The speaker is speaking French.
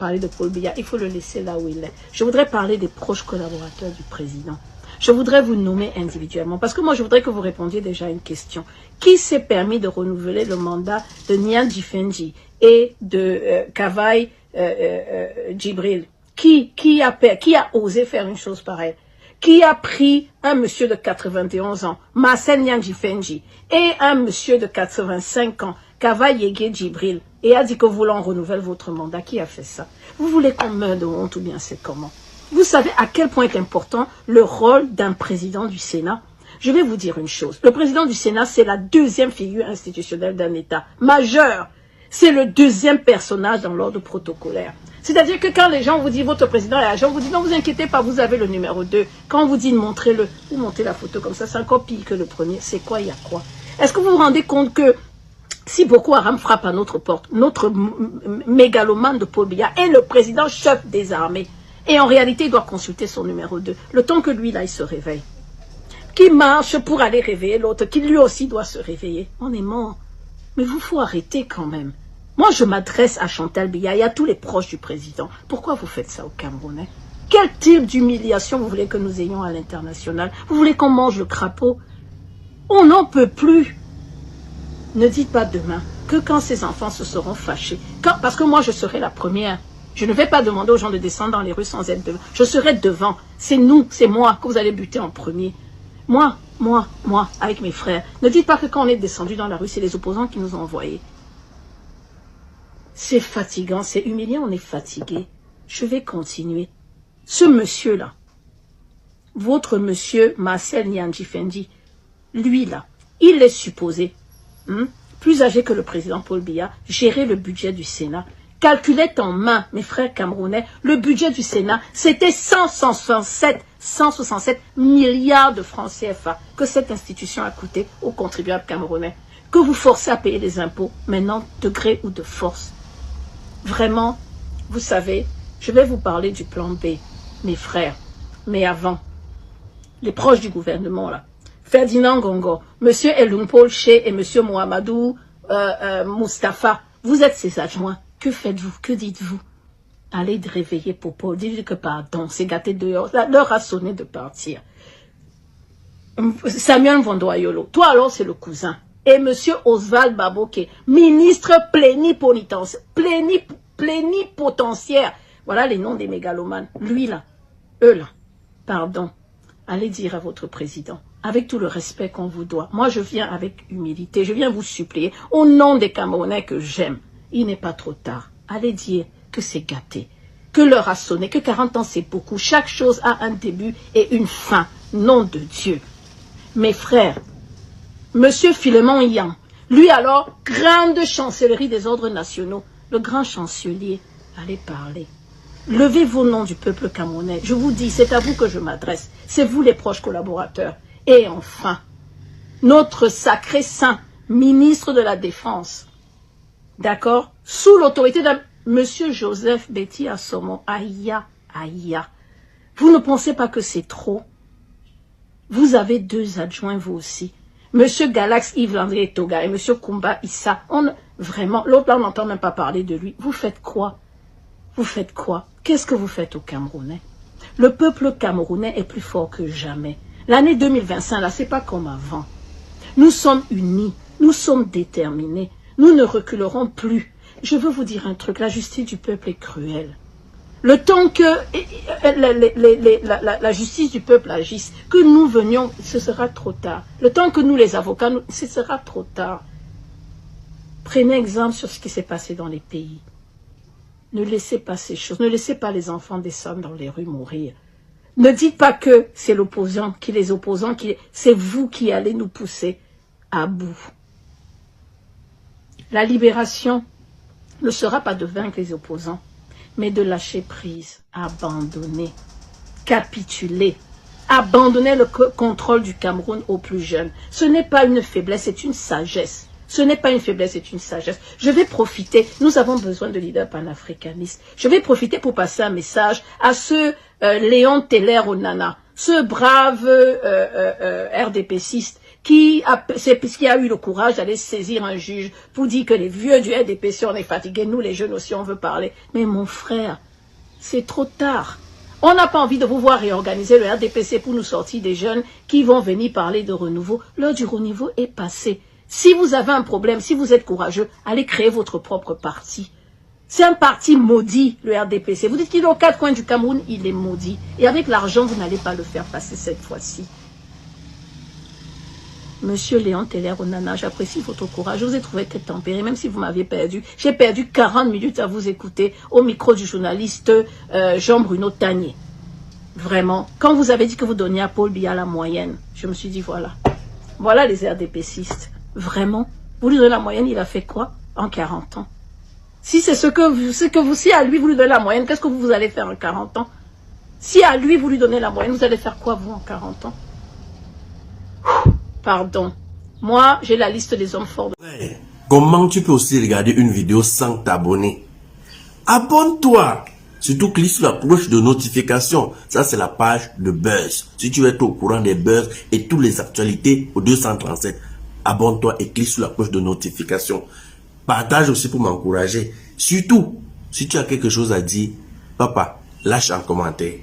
parler de Paul Biya, il faut le laisser là où il est. Je voudrais parler des proches collaborateurs du président. Je voudrais vous nommer individuellement, parce que moi, je voudrais que vous répondiez déjà à une question. Qui s'est permis de renouveler le mandat de Nian Djifendi et de Kavaï Djibril? Qui a osé faire une chose pareille? Qui a pris un monsieur de 91 ans, Marcel Nian Djifendi, et un monsieur de 85 ans, Kavaï Yege Djibril, et a dit que vous l'en renouvelle votre mandat? Qui a fait ça? Vous voulez qu'on meure de honte ou bien c'est comment? Vous savez à quel point est important le rôle d'un président du Sénat? Je vais vous dire une chose. Le président du Sénat, c'est la deuxième figure institutionnelle d'un État majeur. C'est le deuxième personnage dans l'ordre protocolaire. C'est-à-dire que quand les gens vous disent votre président est agent, vous dites non, vous inquiétez pas, vous avez le numéro 2. Quand on vous dit montrez-le, vous montez la photo comme ça, c'est encore pire que le premier. C'est quoi, il y a quoi? Est-ce que vous vous rendez compte que si Boko Haram frappe à notre porte, notre mégalomane de Paul Biya est le président chef des armées? Et en réalité, il doit consulter son numéro 2. Le temps que lui, là, il se réveille. Qui marche pour aller réveiller l'autre, qui lui aussi doit se réveiller. On est mort. Mais vous faut arrêter quand même. Moi, je m'adresse à Chantal Biya et à tous les proches du président. Pourquoi vous faites ça au Camerounais? Quel type d'humiliation vous voulez que nous ayons à l'international? Vous voulez qu'on mange le crapaud? On n'en peut plus. Ne dites pas demain que quand ces enfants se seront fâchés, parce que moi, je serai la première. Je ne vais pas demander aux gens de descendre dans les rues sans être devant. Je serai devant. C'est nous, c'est moi que vous allez buter en premier. Moi, avec mes frères. Ne dites pas que quand on est descendu dans la rue, c'est les opposants qui nous ont envoyés. C'est fatigant, c'est humiliant, on est fatigué. Je vais continuer. Ce monsieur-là, votre monsieur Marcel Nian Djifendi, lui là, il est supposé, plus âgé que le président Paul Biya, gérer le budget du Sénat. Calculait en main, mes frères camerounais, le budget du Sénat, c'était 167 milliards de francs CFA que cette institution a coûté aux contribuables camerounais. Que vous forcez à payer les impôts, maintenant, de gré ou de force. Vraiment, vous savez, je vais vous parler du plan B, mes frères. Mais avant, les proches du gouvernement, là, Ferdinand Gongo, M. Elumpol Che et M. Mohamedou Mustafa, vous êtes ses adjoints. Que faites-vous? Que dites-vous? Allez de réveiller Popo, dites-lui que pardon, c'est gâté dehors, l'heure a sonné de partir. Samuel Vondoayolo, toi alors c'est le cousin. Et M. Oswald Baboke, ministre plénipotentiaire. Voilà les noms des mégalomanes. Lui là, eux là, pardon. Allez dire à votre président, avec tout le respect qu'on vous doit. Moi je viens avec humilité, je viens vous supplier, au nom des Camerounais que j'aime. Il n'est pas trop tard. Allez dire que c'est gâté, que l'heure a sonné, que 40 ans c'est beaucoup. Chaque chose a un début et une fin. Nom de Dieu. Mes frères, Monsieur Philémon Yan, lui alors, grande chancellerie des ordres nationaux, le grand chancelier, allez parler. Levez vos noms du peuple camerounais. Je vous dis, c'est à vous que je m'adresse. C'est vous les proches collaborateurs. Et enfin, notre sacré saint, ministre de la Défense, d'accord, sous l'autorité de Monsieur Joseph Betty Assomo, aïe. Vous ne pensez pas que c'est trop? Vous avez 2 adjoints, vous aussi. Monsieur Galax Yves-Landré Toga et Monsieur Kumba Issa. Vraiment, l'autre là, on n'entend même pas parler de lui. Vous faites quoi? Vous faites quoi? Qu'est-ce que vous faites aux Camerounais? Le peuple camerounais est plus fort que jamais. L'année 2025, là, c'est pas comme avant. Nous sommes unis, nous sommes déterminés. Nous ne reculerons plus. Je veux vous dire un truc, la justice du peuple est cruelle. Le temps que la justice du peuple agisse, que nous venions, ce sera trop tard. Le temps que nous, les avocats, ce sera trop tard. Prenez exemple sur ce qui s'est passé dans les pays. Ne laissez pas ces choses, ne laissez pas les enfants descendre dans les rues mourir. Ne dites pas que c'est l'opposant, c'est vous qui allez nous pousser à bout. La libération ne sera pas de vaincre les opposants, mais de lâcher prise, abandonner, capituler, abandonner le contrôle du Cameroun aux plus jeunes. Ce n'est pas une faiblesse, c'est une sagesse. Ce n'est pas une faiblesse, c'est une sagesse. Je vais profiter, nous avons besoin de leaders panafricanistes. Je vais profiter pour passer un message à ce Léon Teller Onana, ce brave RDPciste qui a eu le courage d'aller saisir un juge pour dire que les vieux du RDPC, on est fatigués, nous les jeunes aussi, on veut parler. Mais mon frère, c'est trop tard. On n'a pas envie de vous voir réorganiser le RDPC pour nous sortir des jeunes qui vont venir parler de renouveau. L'heure du renouveau est passée. Si vous avez un problème, si vous êtes courageux, allez créer votre propre parti. C'est un parti maudit, le RDPC. Vous dites qu'il est aux quatre coins du Cameroun, il est maudit. Et avec l'argent, vous n'allez pas le faire passer cette fois-ci. Monsieur Léon Teller-Onana, j'apprécie votre courage. Je vous ai trouvé tête tempérée, même si vous m'aviez perdu. J'ai perdu 40 minutes à vous écouter au micro du journaliste Jean-Bruno Tanier. Vraiment. Quand vous avez dit que vous donniez à Paul Biya la moyenne, je me suis dit, voilà. Voilà les RDPCistes. Vraiment. Vous lui donnez la moyenne, il a fait quoi en 40 ans? Si c'est si à lui vous lui donnez la moyenne, qu'est-ce que vous allez faire en 40 ans? Si à lui vous lui donnez la moyenne, vous allez faire quoi vous en 40 ans? Pardon. Moi, j'ai la liste des hommes forts. Comment tu peux aussi regarder une vidéo sans t'abonner? Abonne-toi! Surtout clique sur la cloche de notification. Ça, c'est la page de Buzz. Si tu veux être au courant des buzz et toutes les actualités au 237, abonne-toi et clique sur la cloche de notification. Partage aussi pour m'encourager. Surtout, si tu as quelque chose à dire, papa, lâche un commentaire.